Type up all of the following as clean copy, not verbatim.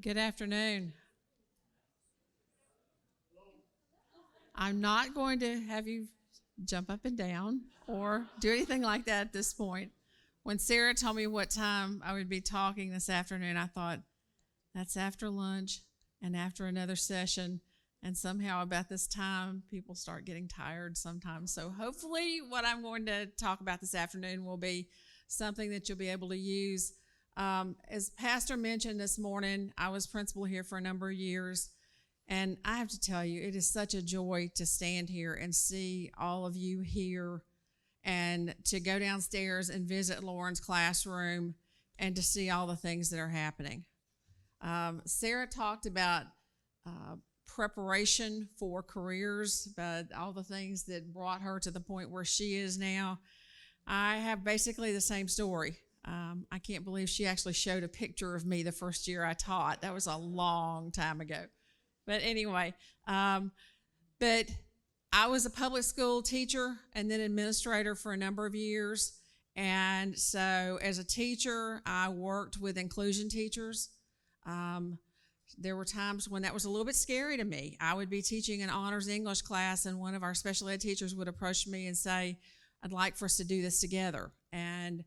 Good afternoon. I'm not going to have you jump up and down or do anything like that at this point. When Sarah told me what time I would be talking this afternoon, I thought, that's after lunch and after another session. And somehow about this time, people start getting tired sometimes. So hopefully what I'm going to talk about this afternoon will be something that you'll be able to use. As Pastor mentioned this morning, I was principal here for a number of years. And I have to tell you, it is such a joy to stand here and see all of you here and to go downstairs and visit Lauren's classroom and to see all the things that are happening. Sarah talked about preparation for careers, but all the things that brought her to the point where she is now. I have basically the same story. I can't believe she actually showed a picture of me the first year I taught. That was a long time ago. But anyway, but I was a public school teacher and then administrator for a number of years. And so as a teacher, I worked with inclusion teachers. There were times when that was a little bit scary to me. I would be teaching an honors English class and one of our special ed teachers would approach me and say, I'd like for us to do this together. And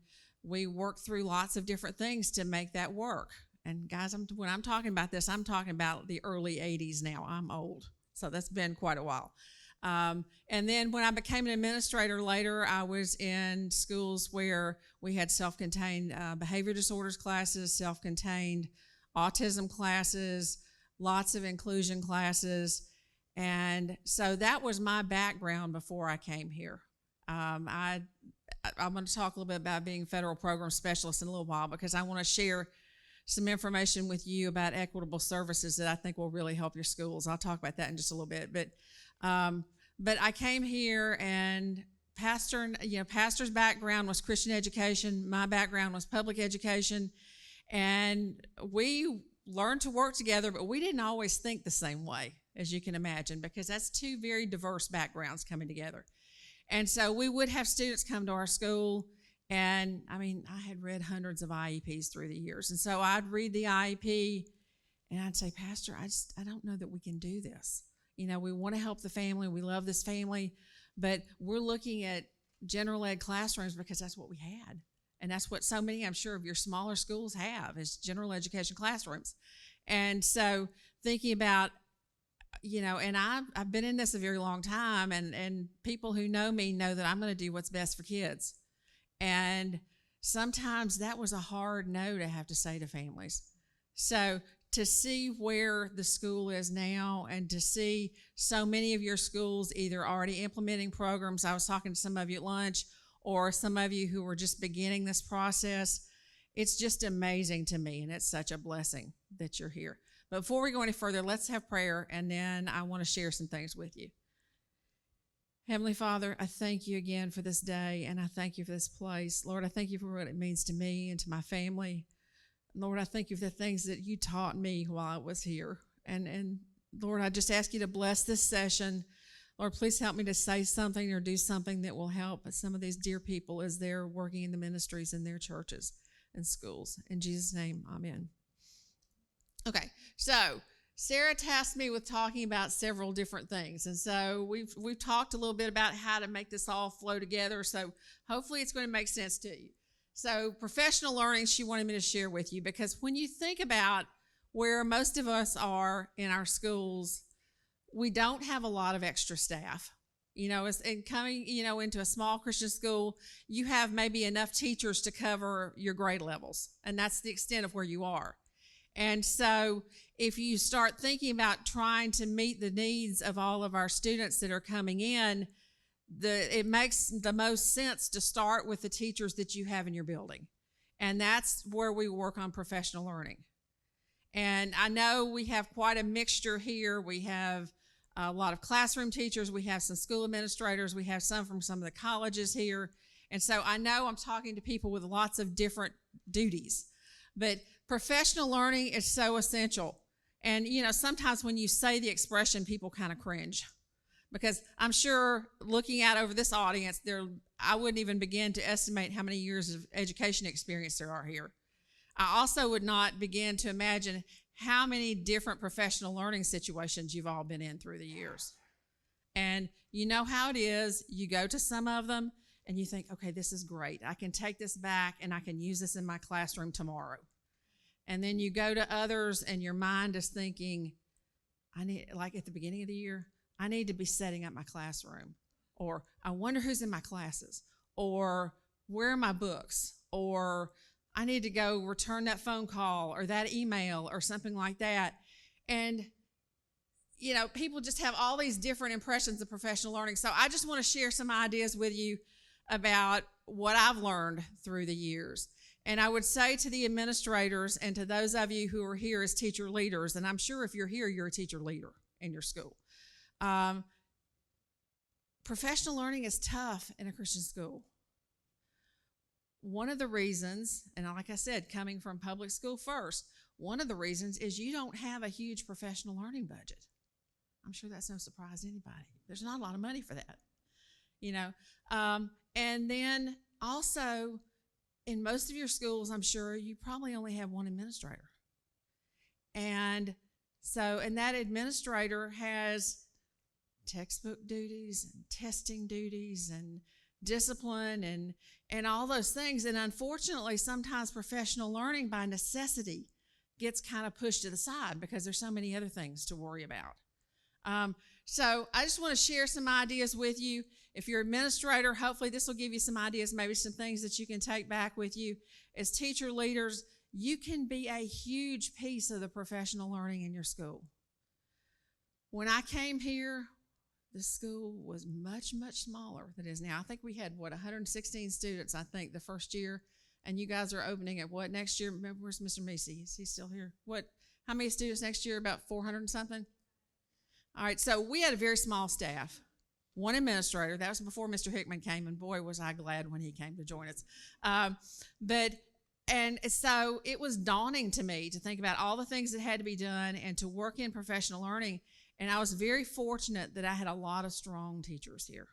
we worked through lots of different things to make that work. And guys, when I'm talking about this, I'm talking about the early 80s now. I'm old, so that's been quite a while. And then when I became an administrator later, I was in schools where we had self-contained behavior disorders classes, self-contained autism classes, lots of inclusion classes. And so that was my background before I came here. I'm going to talk a little bit about being federal program specialist in a little while because I want to share some information with you about equitable services that I think will really help your schools. I'll talk about that in just a little bit. But I came here and pastor's background was Christian education. My background was public education. And we learned to work together, but we didn't always think the same way, as you can imagine, because that's two very diverse backgrounds coming together. And so we would have students come to our school, and I had read hundreds of IEPs through the years. And so I'd read the IEP, and I'd say, Pastor, I don't know that we can do this. We want to help the family. We love this family, but we're looking at general ed classrooms because that's what we had. And that's what so many, I'm sure, of your smaller schools have is general education classrooms. And so thinking about, and I've been in this a very long time, and people who know me know that I'm going to do what's best for kids. And sometimes that was a hard no to have to say to families. So to see where the school is now and to see so many of your schools either already implementing programs, I was talking to some of you at lunch, or some of you who were just beginning this process, it's just amazing to me, and it's such a blessing that you're here. But before we go any further, let's have prayer, and then I want to share some things with you. Heavenly Father, I thank you again for this day, and I thank you for this place. Lord, I thank you for what it means to me and to my family. Lord, I thank you for the things that you taught me while I was here. And Lord, I just ask you to bless this session. Lord, please help me to say something or do something that will help some of these dear people as they're working in the ministries in their churches and schools. In Jesus' name, amen. Okay, so Sarah tasked me with talking about several different things. And so we've talked a little bit about how to make this all flow together. So hopefully it's going to make sense to you. So professional learning, she wanted me to share with you, because when you think about where most of us are in our schools, we don't have a lot of extra staff. And coming, into a small Christian school, you have maybe enough teachers to cover your grade levels, and that's the extent of where you are. And so if you start thinking about trying to meet the needs of all of our students that are coming in, it makes the most sense to start with the teachers that you have in your building. And that's where we work on professional learning. And I know we have quite a mixture here. We have a lot of classroom teachers. We have some school administrators. We have some from some of the colleges here. And so I know I'm talking to people with lots of different duties. But professional learning is so essential. And, sometimes when you say the expression, people kind of cringe. Because I'm sure looking out over this audience, I wouldn't even begin to estimate how many years of education experience there are here. I also would not begin to imagine how many different professional learning situations you've all been in through the years. And you know how it is. You go to some of them and you think, okay, this is great. I can take this back and I can use this in my classroom tomorrow. And then you go to others and your mind is thinking, like at the beginning of the year, I need to be setting up my classroom. Or I wonder who's in my classes. Or where are my books? Or I need to go return that phone call or that email or something like that. And, you know, people just have all these different impressions of professional learning. So I just want to share some ideas with you about what I've learned through the years. And I would say to the administrators and to those of you who are here as teacher leaders, and I'm sure if you're here, you're a teacher leader in your school. Professional learning is tough in a Christian school. One of the reasons, and like I said, coming from public school first, one of the reasons is you don't have a huge professional learning budget. I'm sure that's no surprise to anybody. There's not a lot of money for that, you know. And then also, in most of your schools, I'm sure you probably only have one administrator. And that administrator has textbook duties and testing duties and discipline and all those things. And unfortunately, sometimes professional learning by necessity gets kind of pushed to the side because there's so many other things to worry about. So I just want to share some ideas with you. If you're an administrator, hopefully this will give you some ideas, maybe some things that you can take back with you. As teacher leaders, you can be a huge piece of the professional learning in your school. When I came here, the school was much, much smaller than it is now. I think we had, 116 students, I think, the first year. And you guys are opening at what next year? Remember, where's Mr. Macy? Is he still here? How many students next year? About 400 and something? All right, so we had a very small staff. One administrator. That was before Mr. Hickman came, and boy, was I glad when he came to join us. And so it was daunting to me to think about all the things that had to be done and to work in professional learning. And I was very fortunate that I had a lot of strong teachers here.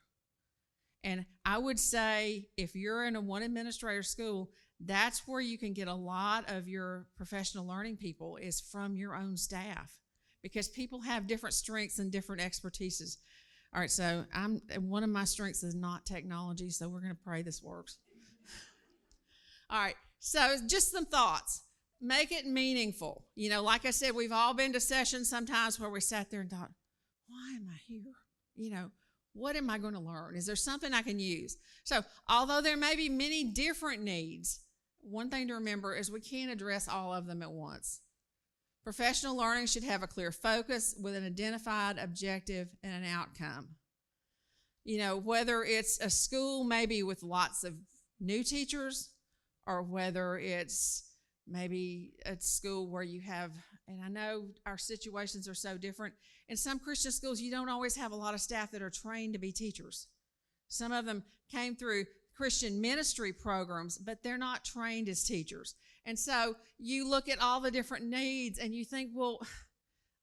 And I would say if you're in a one administrator school, that's where you can get a lot of your professional learning people is from your own staff, because people have different strengths and different expertises. All right, so one of my strengths is not technology, so we're going to pray this works. All right, so just some thoughts. Make it meaningful. You know, like I said, we've all been to sessions sometimes where we sat there and thought, why am I here? You know, what am I going to learn? Is there something I can use? So although there may be many different needs, one thing to remember is we can't address all of them at once. Professional learning should have a clear focus with an identified objective and an outcome. You know, whether it's a school maybe with lots of new teachers, or whether it's maybe a school where you have, and I know our situations are so different. In some Christian schools, you don't always have a lot of staff that are trained to be teachers. Some of them came through Christian ministry programs, but they're not trained as teachers. And so you look at all the different needs and you think, well,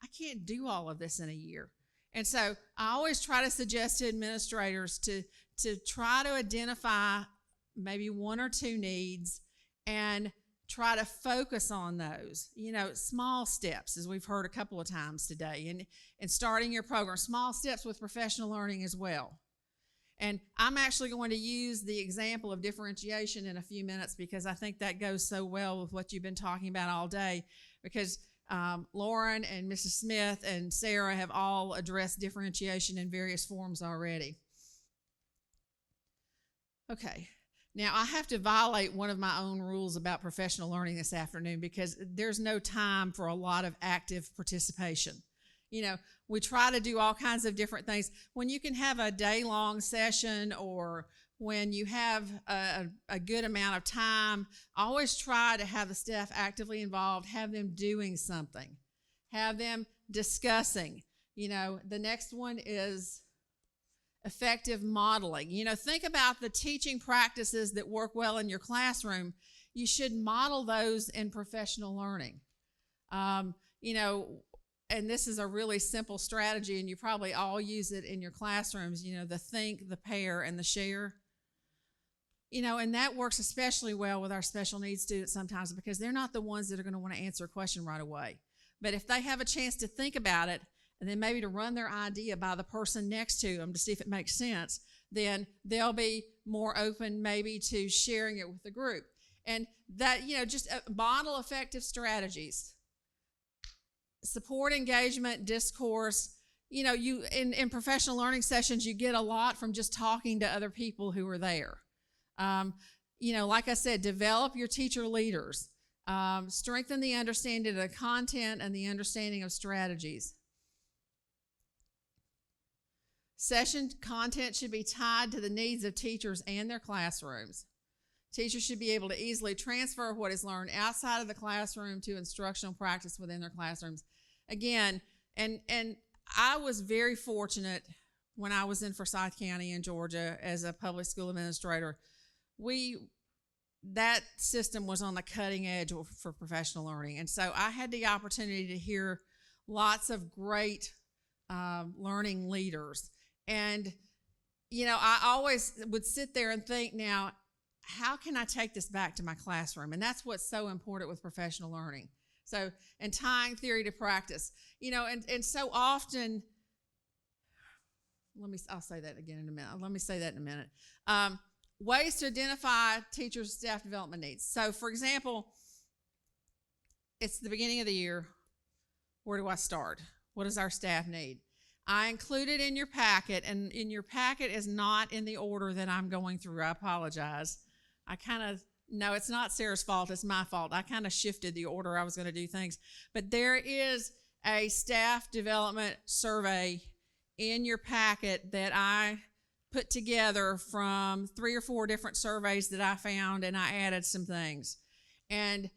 I can't do all of this in a year. And so I always try to suggest to administrators to try to identify maybe one or two needs and try to focus on those. You know, small steps, as we've heard a couple of times today, and starting your program, small steps with professional learning as well. And I'm actually going to use the example of differentiation in a few minutes because I think that goes so well with what you've been talking about all day, because Lauren and Mrs. Smith and Sarah have all addressed differentiation in various forms already. Okay, now I have to violate one of my own rules about professional learning this afternoon because there's no time for a lot of active participation. You know, we try to do all kinds of different things. When you can have a day-long session or when you have a good amount of time, I always try to have the staff actively involved, have them doing something, have them discussing. You know, the next one is effective modeling. You know, think about the teaching practices that work well in your classroom. You should model those in professional learning. You know, and this is a really simple strategy, and you probably all use it in your classrooms, you know, the think, the pair, and the share. You know, and that works especially well with our special needs students sometimes because they're not the ones that are going to want to answer a question right away. But if they have a chance to think about it and then maybe to run their idea by the person next to them to see if it makes sense, then they'll be more open maybe to sharing it with the group. And that, just model effective strategies. Support engagement, discourse. You in professional learning sessions, you get a lot from just talking to other people who are there. Like I said, develop your teacher leaders. Strengthen the understanding of the content and the understanding of strategies. Session content should be tied to the needs of teachers and their classrooms. Teachers should be able to easily transfer what is learned outside of the classroom to instructional practice within their classrooms. Again, and I was very fortunate when I was in Forsyth County in Georgia as a public school administrator. That system was on the cutting edge for professional learning. And so I had the opportunity to hear lots of great learning leaders. And, I always would sit there and think, now, how can I take this back to my classroom? And that's what's so important with professional learning. So, and tying theory to practice, and so often, I'll say that again in a minute. Let me say that in a minute. Ways to identify teachers' staff development needs. So, for example, it's the beginning of the year. Where do I start? What does our staff need? I included in your packet, and in your packet is not in the order that I'm going through. I apologize. No, it's not Sarah's fault. It's my fault. I kind of shifted the order I was going to do things. But there is a staff development survey in your packet that I put together from 3 or 4 different surveys that I found, and I added some things. And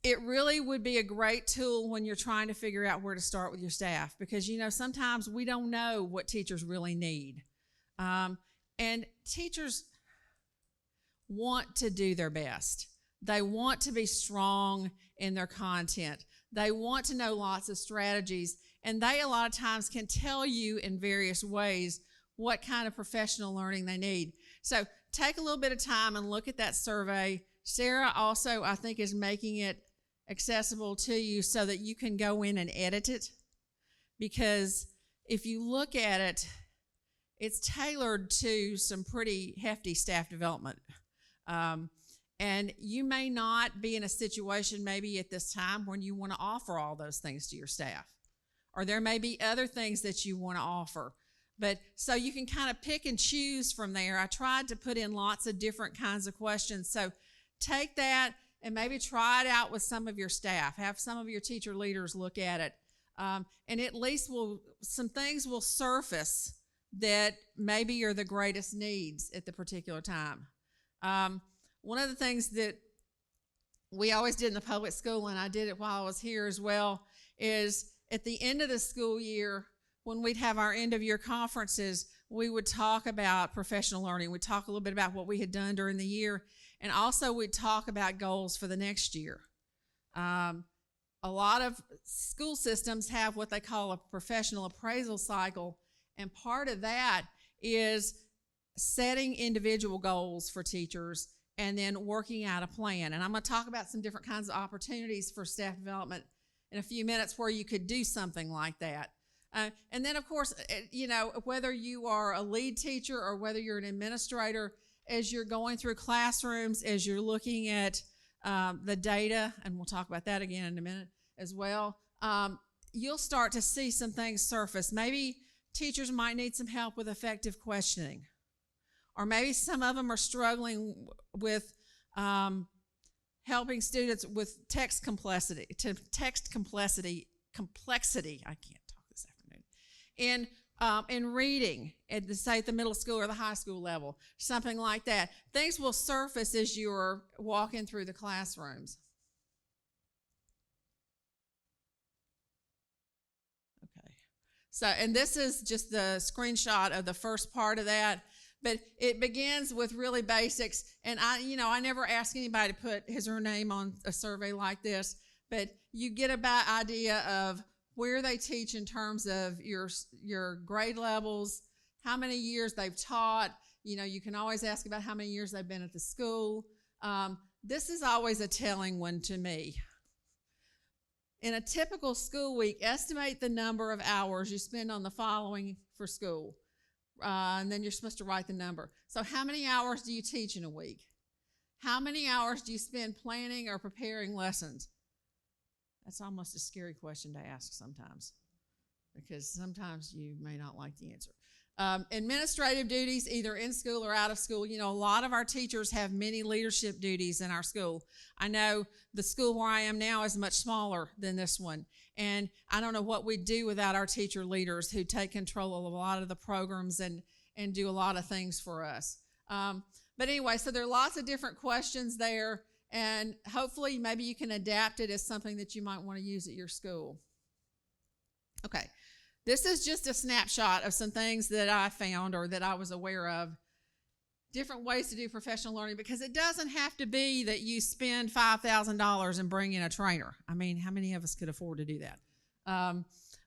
it really would be a great tool when you're trying to figure out where to start with your staff, because, sometimes we don't know what teachers really need. And teachers want to do their best. They want to be strong in their content. They want to know lots of strategies, and they a lot of times can tell you in various ways what kind of professional learning they need. So take a little bit of time and look at that survey. Sarah also, I think, is making it accessible to you so that you can go in and edit it, because if you look at it, it's tailored to some pretty hefty staff development. And you may not be in a situation maybe at this time when you want to offer all those things to your staff, or there may be other things that you want to offer. But so you can kind of pick and choose from there. I tried to put in lots of different kinds of questions. So take that and maybe try it out with some of your staff. Have some of your teacher leaders look at it. And at least some things will surface that maybe are the greatest needs at the particular time. One of the things that we always did in the public school, and I did it while I was here as well, is at the end of the school year, when we'd have our end-of-year conferences, we would talk about professional learning. We'd talk a little bit about what we had done during the year, and also we'd talk about goals for the next year. A lot of school systems have what they call a professional appraisal cycle, and part of that is setting individual goals for teachers and then working out a plan. And I'm going to talk about some different kinds of opportunities for staff development in a few minutes where you could do something like that. And then, of course, whether you are a lead teacher or whether you're an administrator, as you're going through classrooms, as you're looking at the data, and we'll talk about that again in a minute as well, you'll start to see some things surface. Maybe teachers might need some help with effective questioning, or maybe some of them are struggling with helping students with text complexity. I can't talk this afternoon. In reading at the middle school or the high school level, something like that. Things will surface as you're walking through the classrooms. Okay. So, and this is just the screenshot of the first part of that, but it begins with really basics. And I never ask anybody to put his or her name on a survey like this, but you get an idea of where they teach in terms of your grade levels, how many years they've taught. You can always ask about how many years they've been at the school. This is always a telling one to me. In a typical school week, estimate the number of hours you spend on the following for school. And then you're supposed to write the number. So how many hours do you teach in a week? How many hours do you spend planning or preparing lessons? That's almost a scary question to ask sometimes, because sometimes you may not like the answer. Administrative duties, either in school or out of school. You know, a lot of our teachers have many leadership duties in our school. I know the school where I am now is much smaller than this one, and I don't know what we'd do without our teacher leaders who take control of a lot of the programs and do a lot of things for us. But anyway, so there are lots of different questions there, and hopefully maybe you can adapt it as something that you might want to use at your school. Okay. This is just a snapshot of some things that I found or that I was aware of. Different ways to do professional learning, because it doesn't have to be that you spend $5,000 and bring in a trainer. I mean, how many of us could afford to do that?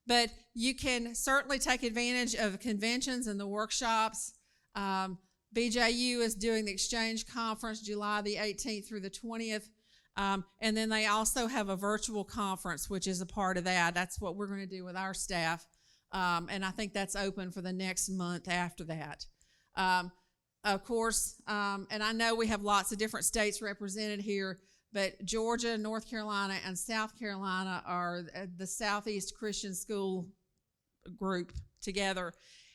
But you can certainly take advantage of conventions and the workshops. BJU is doing the Exchange Conference July the 18th through the 20th. And then they also have a virtual conference, which is a part of that. That's what we're going to do with our staff. And I think that's open for the next month after that. Of course, and I know we have lots of different states represented here, but Georgia, North Carolina, and South Carolina are the Southeast Christian School group together.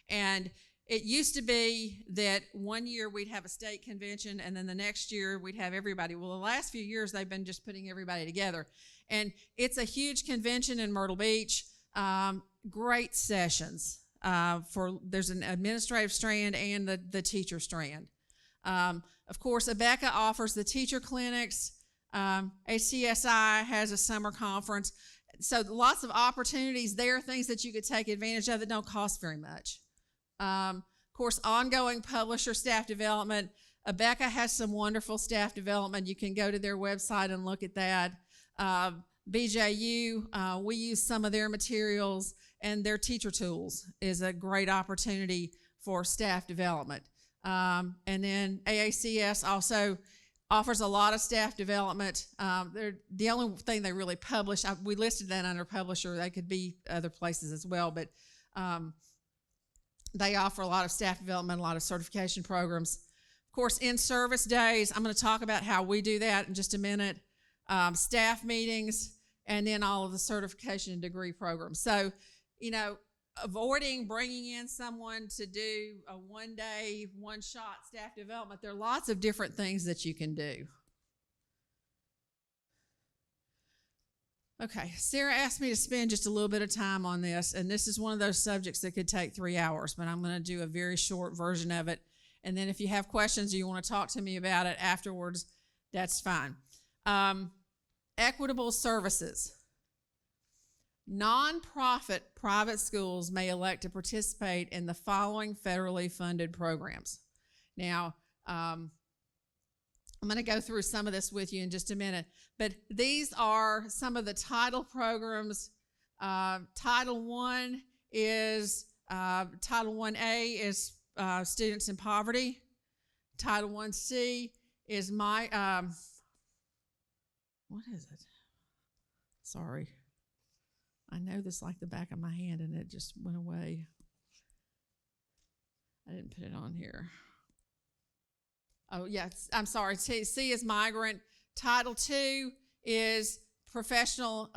And it used to be that one year we'd have a state convention, and then the next year we'd have everybody. Well, the last few years they've been just putting everybody together. And it's a huge convention in Myrtle Beach. Great sessions. There's an administrative strand and the teacher strand. Of course, Abeka offers the teacher clinics. HCSI has a summer conference. So lots of opportunities there, things that you could take advantage of that don't cost very much. Of course, ongoing publisher staff development. Abeka has some wonderful staff development. You can go to their website and look at that. BJU, we use some of their materials, and their teacher tools is a great opportunity for staff development. And then AACS also offers a lot of staff development. They're the only thing they really publish. We listed that under publisher. They could be other places as well, but they offer a lot of staff development, a lot of certification programs. Of course, in-service days, I'm going to talk about how we do that in just a minute. Staff meetings, and then all of the certification and degree programs. So, you know, avoiding bringing in someone to do a one-day, one-shot staff development, there are lots of different things that you can do. Okay, Sarah asked me to spend just a little bit of time on this, and this is one of those subjects that could take 3 hours, but I'm going to do a very short version of it. And then if you have questions or you want to talk to me about it afterwards, that's fine. Equitable services. Nonprofit private schools may elect to participate in the following federally funded programs. Now, I'm going to go through some of this with you in just a minute, but these are some of the title programs. Title I is, Title 1A is students in poverty. Title 1C is what is it? Sorry. I know this like the back of my hand, and it just went away. I didn't put it on here. Oh, yeah, I'm sorry. C is migrant. Title II is professional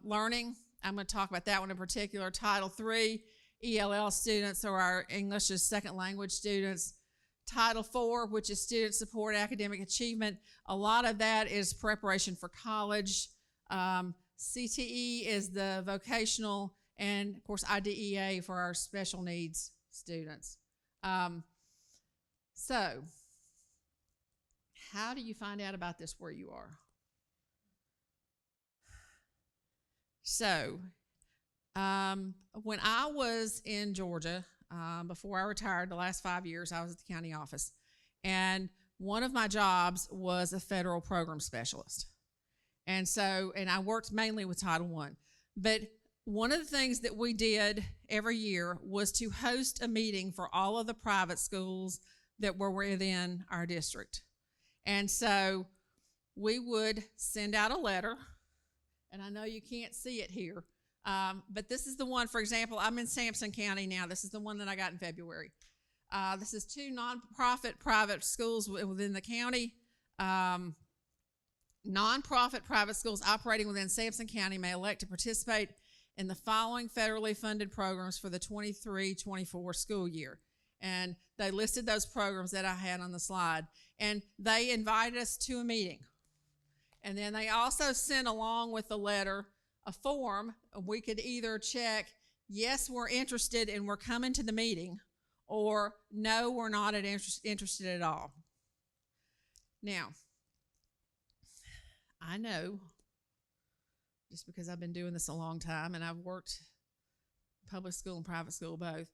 learning. I'm going to talk about that one in particular. Title III, ELL students, or our English as second language students. Title IV, which is student support academic achievement. A lot of that is preparation for college. CTE is the vocational, and of course IDEA for our special needs students. So, how do you find out about this where you are? So, when I was in Georgia, before I retired, the last 5 years, I was at the county office. And one of my jobs was a federal program specialist. And I worked mainly with Title I. But one of the things that we did every year was to host a meeting for all of the private schools that were within our district. And so we would send out a letter, And I know you can't see it here, but this is the one, for example, I'm in Sampson County now. This is the one that I got in February. This is 2 nonprofit private schools within the county. Nonprofit private schools operating within Sampson County may elect to participate in the following federally funded programs for the 23-24 school year. And they listed those programs that I had on the slide. And they invited us to a meeting. And then they also sent along with the letter a form. We could either check, yes, we're interested and we're coming to the meeting, or no, we're not interested at all. Now, I know, just because I've been doing this a long time and I've worked public school and private school both,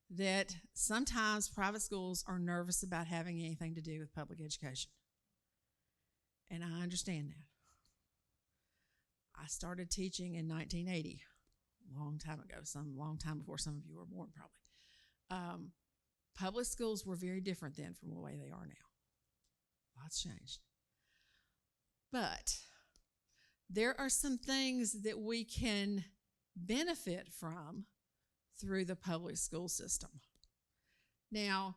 that sometimes private schools are nervous about having anything to do with public education. And I understand that. I started teaching in 1980, a long time ago, long time before some of you were born probably. Public schools were very different then from the way they are now. Lots changed. But there are some things that we can benefit from through the public school system. Now,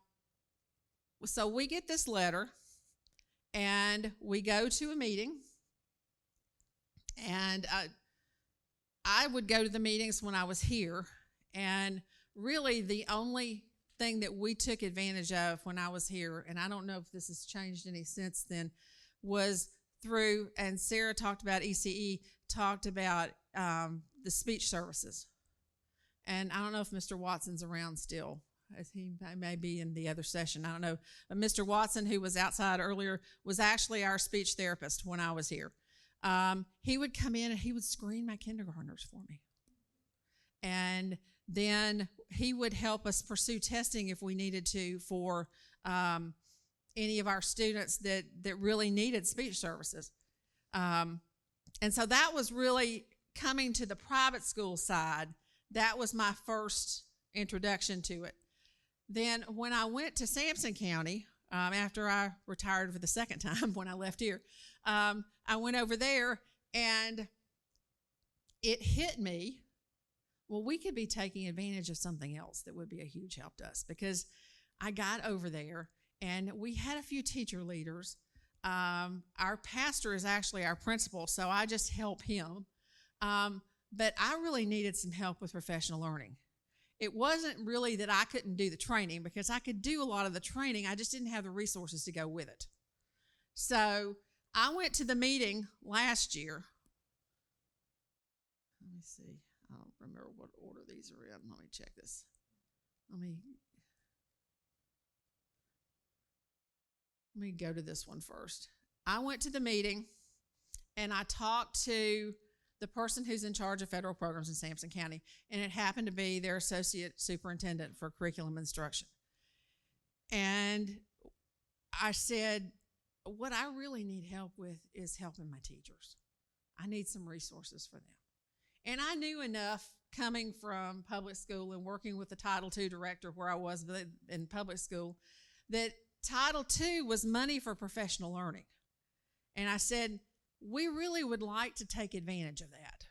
so we get this letter and we go to a meeting, and I would go to the meetings when I was here, and really the only thing that we took advantage of when I was here, and I don't know if this has changed any since then, was through, and Sarah talked about ECE, talked about the speech services. And I don't know if Mr. Watson's around still. He may be in the other session. I don't know. But Mr. Watson, who was outside earlier, was actually our speech therapist when I was here. He would come in and he would screen my kindergartners for me. And then he would help us pursue testing if we needed to for any of our students that really needed speech services. And so that was really coming to the private school side. That was my first introduction to it. Then when I went to Sampson County, after I retired for the second time when I left here, I went over there and it hit me, well, we could be taking advantage of something else that would be a huge help to us, because I got over there and we had a few teacher leaders. Our pastor is actually our principal, so I just help him. But I really needed some help with professional learning. It wasn't really that I couldn't do the training, because I could do a lot of the training. I just didn't have the resources to go with it. So I went to the meeting last year. Let me see. I don't remember what order these are in. Let me check this. Let me go to this one first. I went to the meeting and I talked to the person who's in charge of federal programs in Sampson County, and it happened to be their associate superintendent for curriculum instruction. And I said, what I really need help with is helping my teachers. I need some resources for them. And I knew enough coming from public school and working with the Title II director where I was in public school, that Title II was money for professional learning. And I said, we really would like to take advantage of that.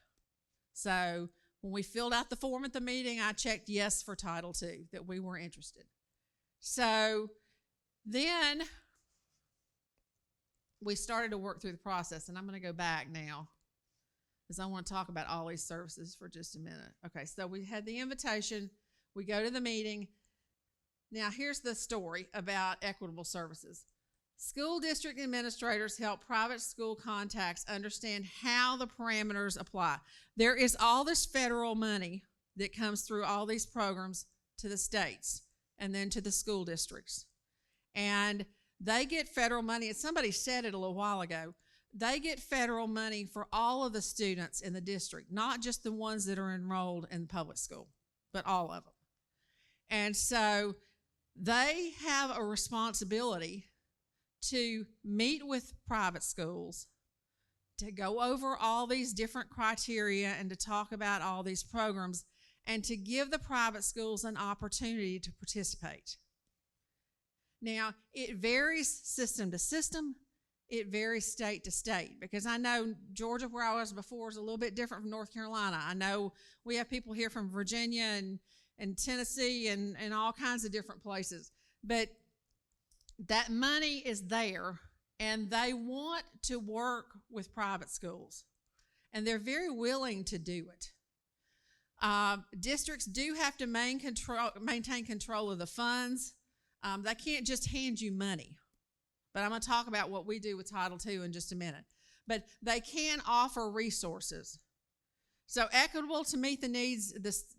So when we filled out the form at the meeting, I checked yes for Title II, that we were interested. So then we started to work through the process, and I'm going to go back now because I want to talk about all these services for just a minute. Okay, so we had the invitation. We go to the meeting. Now here's the story about equitable services. School district administrators help private school contacts understand how the parameters apply. There is all this federal money that comes through all these programs to the states and then to the school districts. And they get federal money, and somebody said it a little while ago, they get federal money for all of the students in the district, not just the ones that are enrolled in public school, but all of them. And so they have a responsibility to meet with private schools, to go over all these different criteria and to talk about all these programs, and to give the private schools an opportunity to participate. Now, it varies system to system. it varies state to state, because I know Georgia, where I was before, is a little bit different from North Carolina. I know we have people here from Virginia and Tennessee and all kinds of different places. But that money is there, and they want to work with private schools, and they're very willing to do it. Districts do have to maintain control of the funds. They can't just hand you money. But I'm going to talk about what we do with Title II in just a minute. But they can offer resources. So equitable to meet the needs,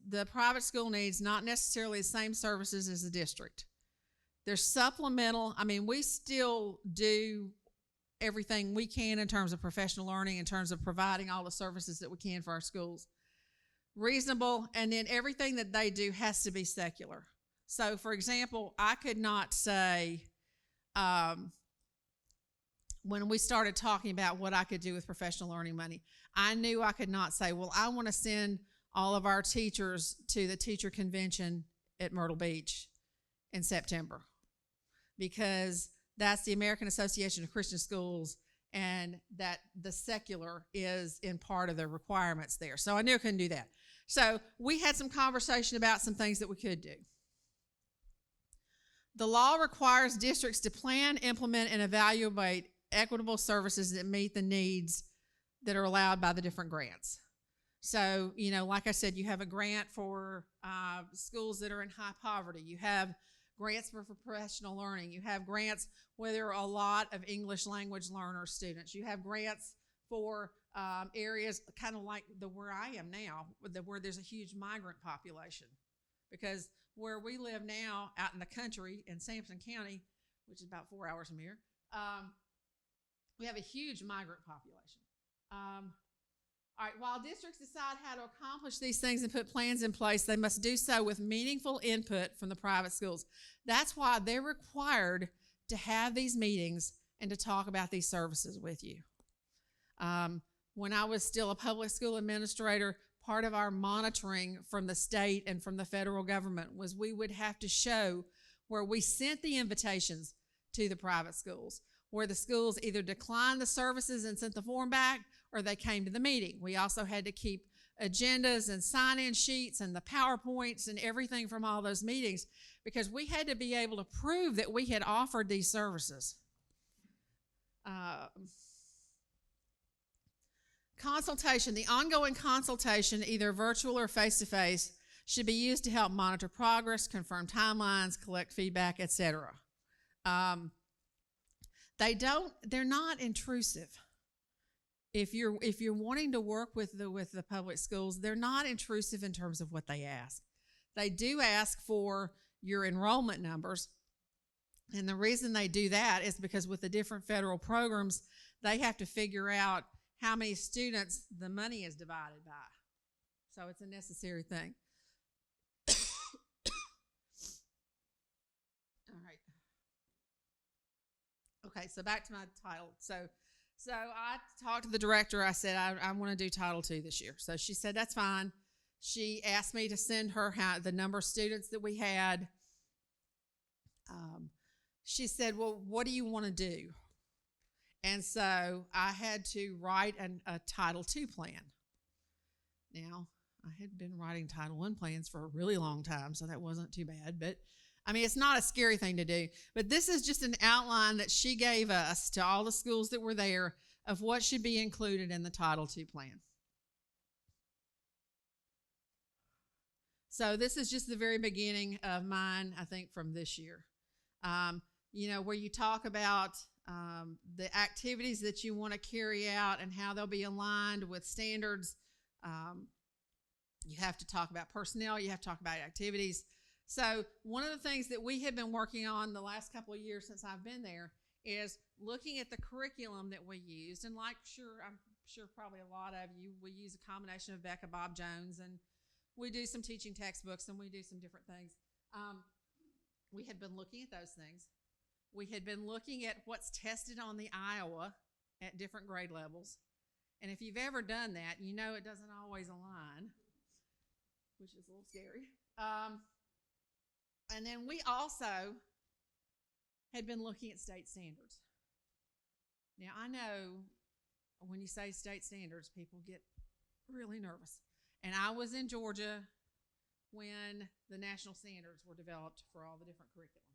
the private school needs, not necessarily the same services as the district. They're supplemental. I mean, we still do everything we can in terms of professional learning, in terms of providing all the services that we can for our schools. Reasonable, and then everything that they do has to be secular. So, for example, I could not say, when we started talking about what I could do with professional learning money, I knew I could not say, well, I want to send all of our teachers to the teacher convention at Myrtle Beach in September, because that's the American Association of Christian Schools, and that the secular is in part of the requirements there. So I knew I couldn't do that. So we had some conversation about some things that we could do. The law requires districts to plan, implement, and evaluate equitable services that meet the needs that are allowed by the different grants. So, you know, like I said, you have a grant for schools that are in high poverty. You have grants for professional learning. You have grants where there are a lot of English language learner students. You have grants for areas kind of like where I am now, where there's a huge migrant population. Because where we live now out in the country in Sampson County, which is about 4 hours from here, we have a huge migrant population. All right, while districts decide how to accomplish these things and put plans in place, they must do so with meaningful input from the private schools. That's why they're required to have these meetings and to talk about these services with you. When I was still a public school administrator, part of our monitoring from the state and from the federal government was we would have to show where we sent the invitations to the private schools, where the schools either declined the services and sent the form back, or they came to the meeting. We also had to keep agendas and sign-in sheets and the PowerPoints and everything from all those meetings, because we had to be able to prove that we had offered these services. Consultation, the ongoing consultation, either virtual or face-to-face, should be used to help monitor progress, confirm timelines, collect feedback, etc. They're not intrusive. If you're wanting to work with the public schools, they're not intrusive in terms of what they ask. They do ask for your enrollment numbers, and the reason they do that is because with the different federal programs, they have to figure out how many students the money is divided by. So it's a necessary thing. All right. Okay, so back to my title. So I talked to the director. I said, I want to do Title II this year. So she said, that's fine. She asked me to send her the number of students that we had. She said, well, what do you want to do? And so I had to write a Title II plan. Now, I had been writing Title I plans for a really long time, so that wasn't too bad. But, I mean, it's not a scary thing to do. But this is just an outline that she gave us to all the schools that were there of what should be included in the Title II plan. So this is just the very beginning of mine, I think, from this year. You know, where you talk about the activities that you want to carry out and how they'll be aligned with standards. You have to talk about personnel. You have to talk about activities. So one of the things that we have been working on the last couple of years since I've been there is looking at the curriculum that we used. And I'm sure probably a lot of you, we use a combination of Becca Bob Jones, and we do some teaching textbooks, and we do some different things. We had been looking at those things. We had been looking at what's tested on the Iowa at different grade levels. And if you've ever done that, you know it doesn't always align, which is a little scary. And then we also had been looking at state standards. Now, I know when you say state standards, people get really nervous. And I was in Georgia when the national standards were developed for all the different curriculum.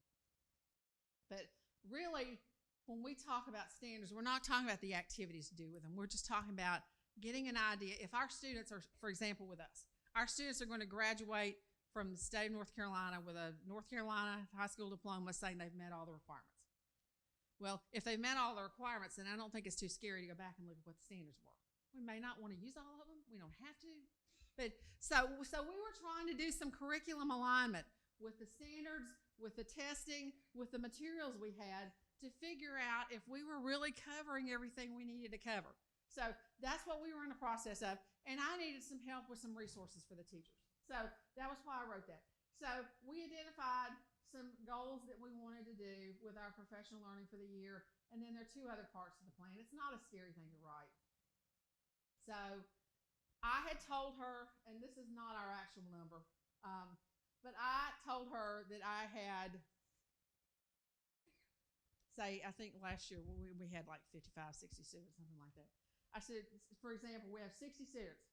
But really, when we talk about standards, we're not talking about the activities to do with them. We're just talking about getting an idea. If our students are, for example, with us, our students are going to graduate from the state of North Carolina with a North Carolina high school diploma saying they've met all the requirements. Well, if they've met all the requirements, then I don't think it's too scary to go back and look at what the standards were. We may not want to use all of them. We don't have to. But so we were trying to do some curriculum alignment with the standards, with the testing, with the materials we had to figure out if we were really covering everything we needed to cover. So that's what we were in the process of. And I needed some help with some resources for the teachers. So that was why I wrote that. So we identified some goals that we wanted to do with our professional learning for the year. And then there are two other parts of the plan. It's not a scary thing to write. So I had told her, and this is not our actual number, but I told her that I had, say, I think last year we had like 55, 60 students, something like that. I said, for example, we have 60 students.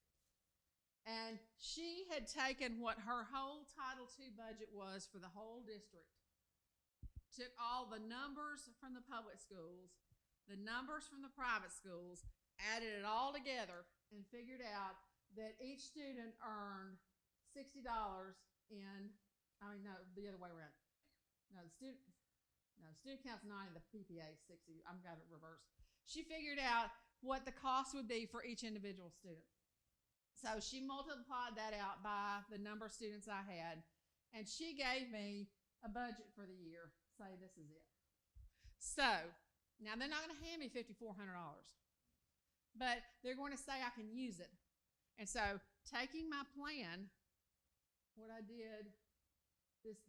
And she had taken what her whole Title II budget was for the whole district, took all the numbers from the public schools, the numbers from the private schools, added it all together, and figured out that each student earned $60 in, the other way around. The student count's 90, the PPA is 60. I've got it reversed. She figured out what the cost would be for each individual student. So she multiplied that out by the number of students I had, and she gave me a budget for the year. Say, this is it. So, now they're not going to hand me $5,400, but they're going to say I can use it. And so, taking my plan, what I did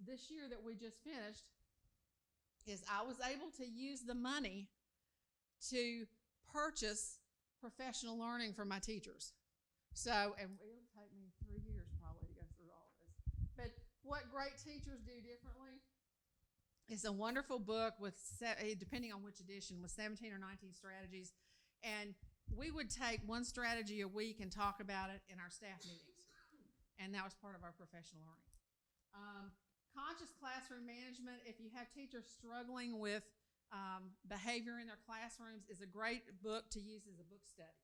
this year that we just finished, is I was able to use the money to purchase professional learning for my teachers. So, and it'll take me 3 years probably to go through all of this. But what great teachers do differently is a wonderful book with, depending on which edition, with 17 or 19 strategies. And we would take one strategy a week and talk about it in our staff meetings. And that was part of our professional learning. Conscious classroom management, if you have teachers struggling with behavior in their classrooms, is a great book to use as a book study.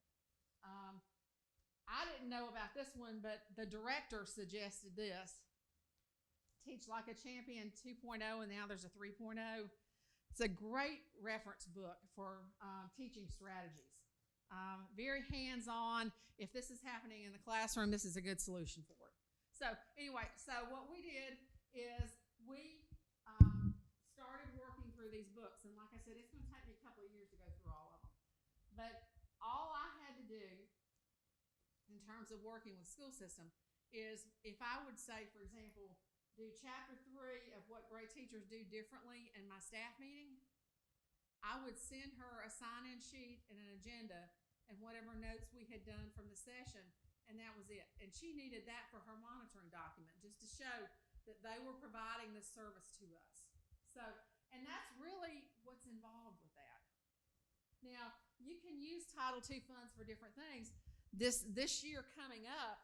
I didn't know about this one, but the director suggested this. Teach Like a Champion 2.0, and now there's a 3.0. It's a great reference book for teaching strategies. Very hands-on. If this is happening in the classroom, this is a good solution for it. So anyway, what we did is we started working through these books. And like I said, it's going to take me a couple of years to go through all of them. But all I had to do in terms of working with school system is if I would say, for example, do chapter 3 of what great teachers do differently in my staff meeting, I would send her a sign-in sheet and an agenda and whatever notes we had done from the session, and that was it. And she needed that for her monitoring document, just to show that they were providing this service to us. So, and that's really what's involved with that. Now, you can use Title II funds for different things. This year coming up,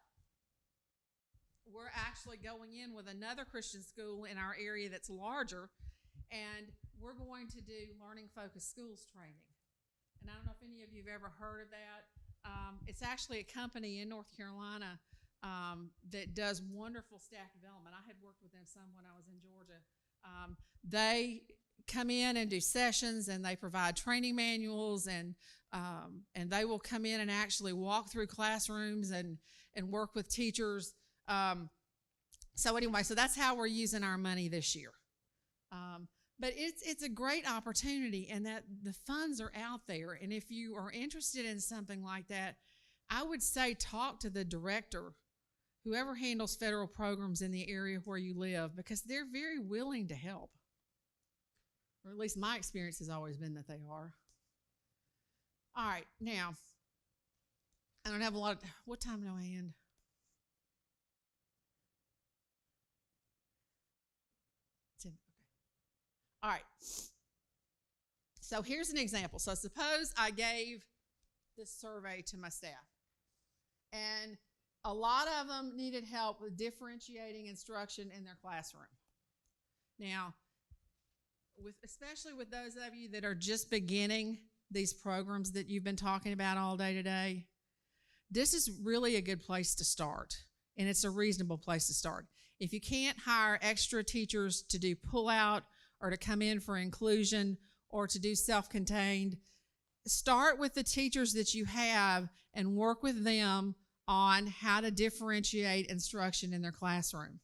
we're actually going in with another Christian school in our area that's larger, and we're going to do learning-focused schools training. And I don't know if any of you have ever heard of that. It's actually a company in North Carolina that does wonderful staff development. I had worked with them some when I was in Georgia. They come in and do sessions, and they provide training manuals, and they will come in and actually walk through classrooms and work with teachers. So anyway, so that's how we're using our money this year. But it's a great opportunity, and that the funds are out there. And if you are interested in something like that, I would say talk to the director, whoever handles federal programs in the area where you live, because they're very willing to help. Or at least my experience has always been that they are. All right, now, I don't have a lot of, what time do I end? 10, okay. All right. So here's an example. So suppose I gave this survey to my staff, and a lot of them needed help with differentiating instruction in their classroom. Now, especially with those of you that are just beginning these programs that you've been talking about all day today, this is really a good place to start, and it's a reasonable place to start. If you can't hire extra teachers to do pull-out or to come in for inclusion or to do self-contained, start with the teachers that you have and work with them on how to differentiate instruction in their classroom.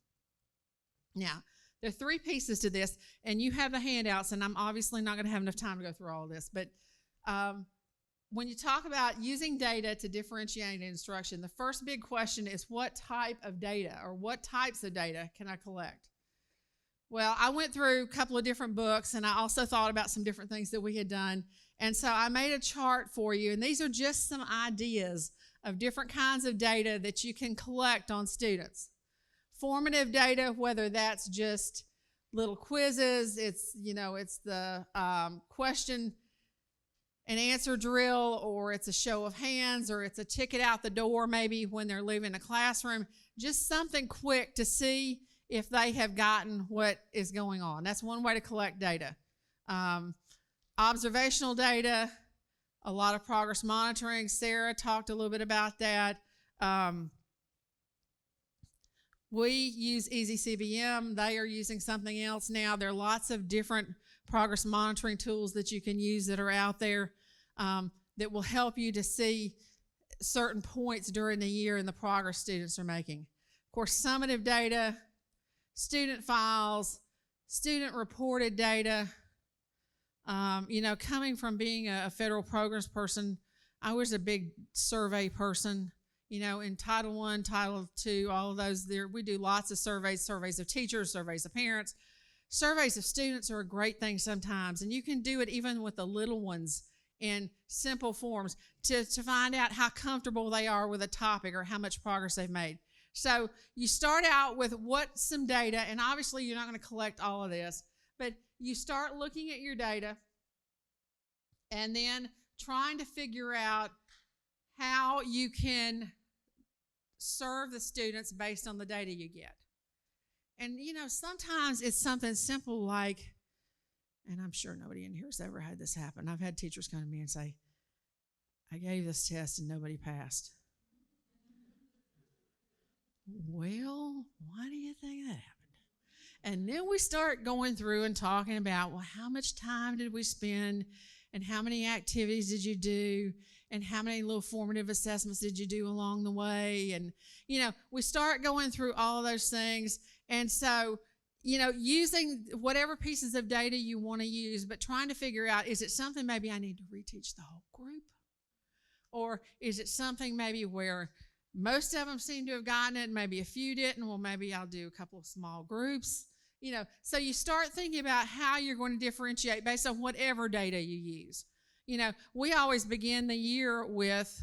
Now, there are three pieces to this, and you have the handouts, and I'm obviously not going to have enough time to go through all of this, but when you talk about using data to differentiate instruction, the first big question is what type of data or what types of data can I collect? Well, I went through a couple of different books, and I also thought about some different things that we had done, and so I made a chart for you, and these are just some ideas of different kinds of data that you can collect on students. Formative data, whether that's just little quizzes, it's the question and answer drill, or it's a show of hands, or it's a ticket out the door maybe when they're leaving the classroom, just something quick to see if they have gotten what is going on. That's one way to collect data. Observational data, a lot of progress monitoring. Sarah talked a little bit about that. We use EasyCBM. They are using something else now. There are lots of different progress monitoring tools that you can use that are out there that will help you to see certain points during the year and the progress students are making. Of course, summative data, student files, student reported data. Coming from being a federal programs person, I was a big survey person. In Title I, Title II, all of those there, we do lots of surveys of teachers, surveys of parents. Surveys of students are a great thing sometimes, and you can do it even with the little ones in simple forms to find out how comfortable they are with a topic or how much progress they've made. So you start out with some data, and obviously you're not going to collect all of this, but you start looking at your data and then trying to figure out how you can serve the students based on the data you get. And, sometimes it's something simple like, and I'm sure nobody in here has ever had this happen. I've had teachers come to me and say, I gave this test and nobody passed. Well, why do you think that happened? And then we start going through and talking about, well, how much time did we spend and how many activities did you do and how many little formative assessments did you do along the way? And, we start going through all of those things. And so, using whatever pieces of data you want to use, but trying to figure out, is it something maybe I need to reteach the whole group? Or is it something maybe where most of them seem to have gotten it and maybe a few didn't? Well, maybe I'll do a couple of small groups. So you start thinking about how you're going to differentiate based on whatever data you use. We always begin the year with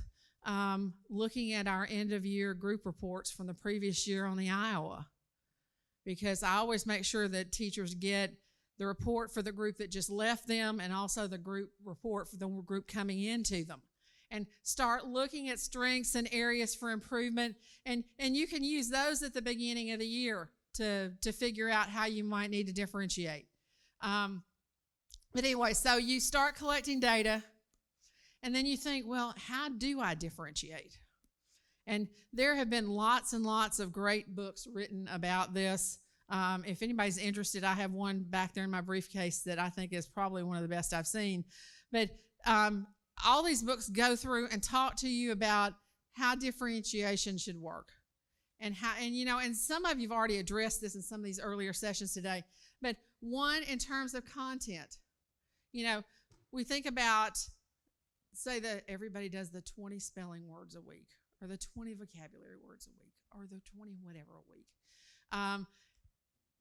looking at our end-of-year group reports from the previous year on the Iowa, because I always make sure that teachers get the report for the group that just left them and also the group report for the group coming into them, and start looking at strengths and areas for improvement. And you can use those at the beginning of the year to figure out how you might need to differentiate. But anyway, so you start collecting data, and then you think, well, how do I differentiate? And there have been lots and lots of great books written about this. If anybody's interested, I have one back there in my briefcase that I think is probably one of the best I've seen. But all these books go through and talk to you about how differentiation should work. And some of you've already addressed this in some of these earlier sessions today. But one, in terms of content, we think about, say that everybody does the 20 spelling words a week, or the 20 vocabulary words a week, or the 20 whatever a week.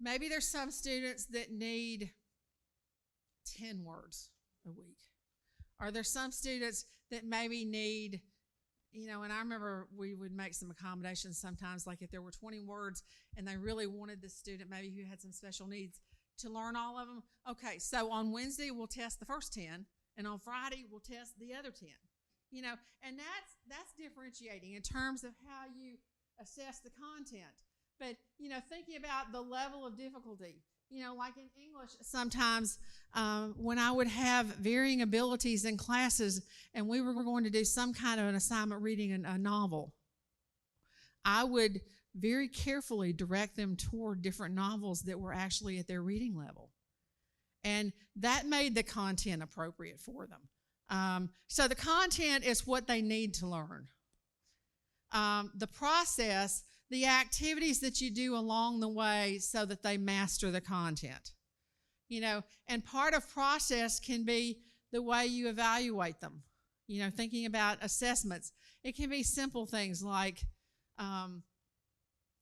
Maybe there's some students that need 10 words a week. Are there some students that maybe need, and I remember we would make some accommodations sometimes, like if there were 20 words and they really wanted the student maybe who had some special needs to learn all of them? Okay, so on Wednesday we'll test the first 10, and on Friday we'll test the other 10. You know, and that's differentiating in terms of how you assess the content. But, you know, thinking about the level of difficulty, you know, like in English, sometimes when I would have varying abilities in classes and we were going to do some kind of an assignment reading a novel, I would very carefully direct them toward different novels that were actually at their reading level. And that made the content appropriate for them. So the content is what they need to learn. The process, the activities that you do along the way so that they master the content. You know, and part of process can be the way you evaluate them. You know, thinking about assessments. It can be simple things like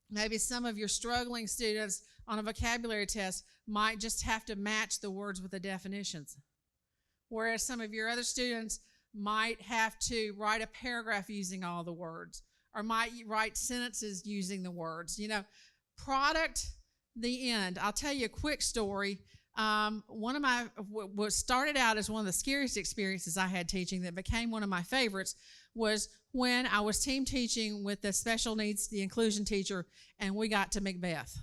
maybe some of your struggling students on a vocabulary test might just have to match the words with the definitions. Whereas some of your other students might have to write a paragraph using all the words, or might write sentences using the words. You know, product, the end. I'll tell you a quick story. One of what started out as one of the scariest experiences I had teaching that became one of my favorites was when I was team teaching with the special needs, the inclusion teacher, and we got to Macbeth.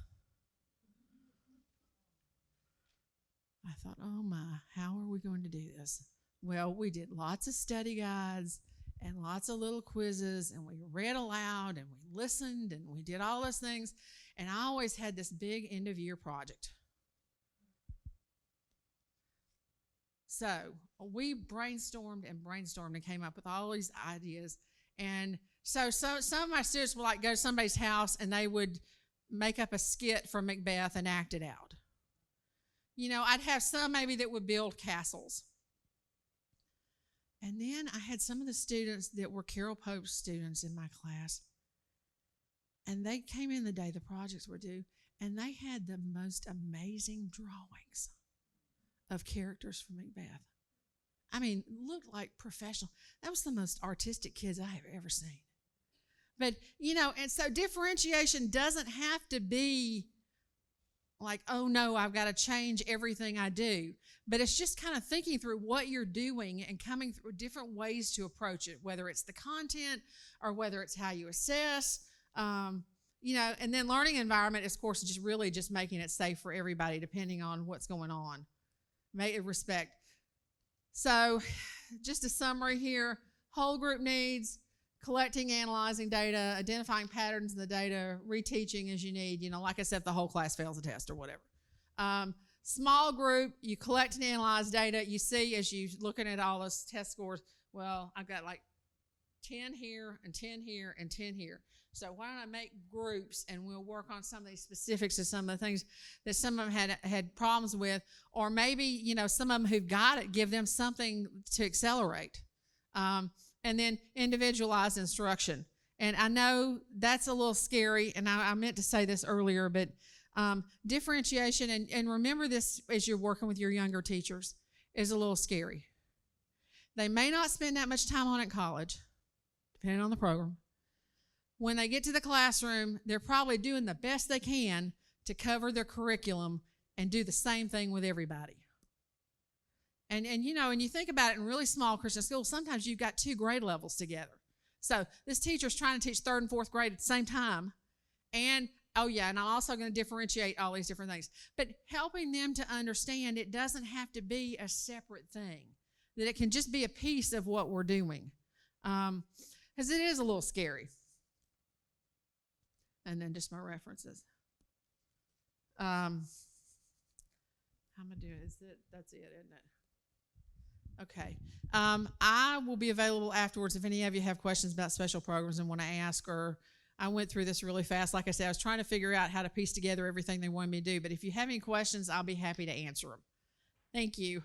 I thought, oh my, how are we going to do this? Well, we did lots of study guides and lots of little quizzes, and we read aloud, and we listened, and we did all those things, and I always had this big end-of-year project. So we brainstormed and came up with all these ideas, and so some of my students would like go to somebody's house, and they would make up a skit from Macbeth and act it out. You know, I'd have some maybe that would build castles. And then I had some of the students that were Carol Pope's students in my class, and they came in the day the projects were due, and they had the most amazing drawings of characters from Macbeth. I mean, looked like professional. That was the most artistic kids I have ever seen. But, you know, and so differentiation doesn't have to be like, oh no, I've got to change everything I do. But it's just kind of thinking through what you're doing and coming through different ways to approach it, whether it's the content or whether it's how you assess. You know, and then learning environment is, of course, just really just making it safe for everybody depending on what's going on. Make it respect. So just a summary here, whole group needs, collecting, analyzing data, identifying patterns in the data, reteaching as you need. You know, like I said, if the whole class fails a test or whatever. Small group, you collect and analyze data. You see as you're looking at all those test scores, well, I've got like 10 here and 10 here and 10 here. So why don't I make groups and we'll work on some of these specifics of some of the things that some of them had problems with, or maybe, you know, some of them who've got it, give them something to accelerate. And then individualized instruction. And I know that's a little scary, and I meant to say this earlier, but differentiation, and remember this as you're working with your younger teachers, is a little scary. They may not spend that much time on it in college, depending on the program. When they get to the classroom, they're probably doing the best they can to cover their curriculum and do the same thing with everybody. And you know, and you think about it in really small Christian schools, sometimes you've got 2 grade levels together. So this teacher's trying to teach 3rd and 4th grade at the same time. And, oh yeah, and I'm also going to differentiate all these different things. But helping them to understand it doesn't have to be a separate thing, that it can just be a piece of what we're doing. Because it is a little scary. And then just my references. How am I doing? That's it, isn't it? Okay. I will be available afterwards if any of you have questions about special programs and want to ask, or I went through this really fast. Like I said, I was trying to figure out how to piece together everything they wanted me to do. But if you have any questions, I'll be happy to answer them. Thank you.